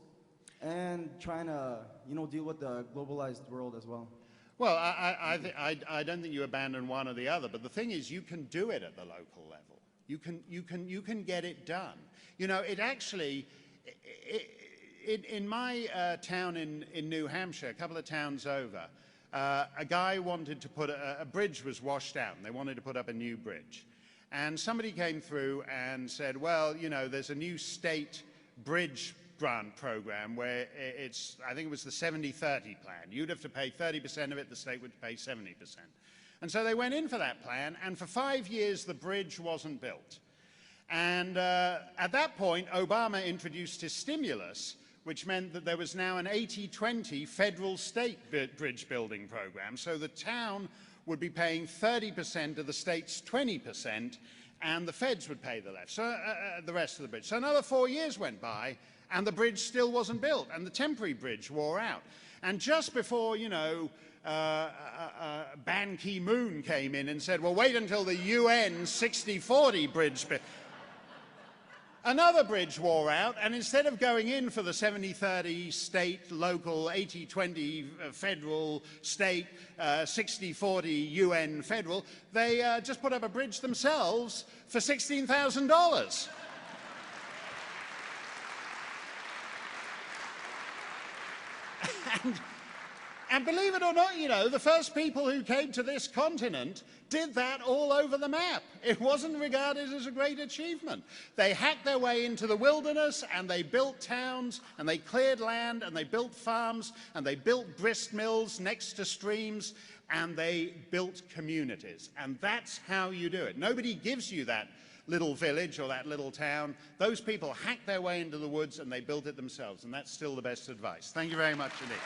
Speaker 6: and trying to deal with the globalized world as well?
Speaker 3: Well, I don't think you abandon one or the other, but the thing is, you can do it at the local level. You can get it done. You know, it actually, in my town in New Hampshire, a couple of towns over, a guy wanted to put a bridge was washed out, and they wanted to put up a new bridge. And somebody came through and said, well, you know, there's a new state bridge grant program where I think it was the 70-30 plan. You'd have to pay 30% of it, the state would pay 70%. And so they went in for that plan, and for 5 years the bridge wasn't built. And at that point, Obama introduced his stimulus, which meant that there was now an 80-20 federal-state bridge building program. So the town would be paying 30% of the state's 20%, and the feds would pay the rest of the bridge. So another 4 years went by, and the bridge still wasn't built, and the temporary bridge wore out. And just before, you know, Ban Ki-moon came in and said, well, wait until the UN 60-40 bridge, another bridge wore out, and instead of going in for the 70-30 state, local, 80-20 federal, state, 60-40 UN federal, they just put up a bridge themselves for $16,000. And believe it or not, you know, the first people who came to this continent did that all over the map. It wasn't regarded as a great achievement. They hacked their way into the wilderness, and they built towns, and they cleared land, and they built farms, and they built grist mills next to streams, and they built communities. And that's how you do it. Nobody gives you that little village or that little town. Those people hacked their way into the woods, and they built it themselves, and that's still the best advice. Thank you very much indeed.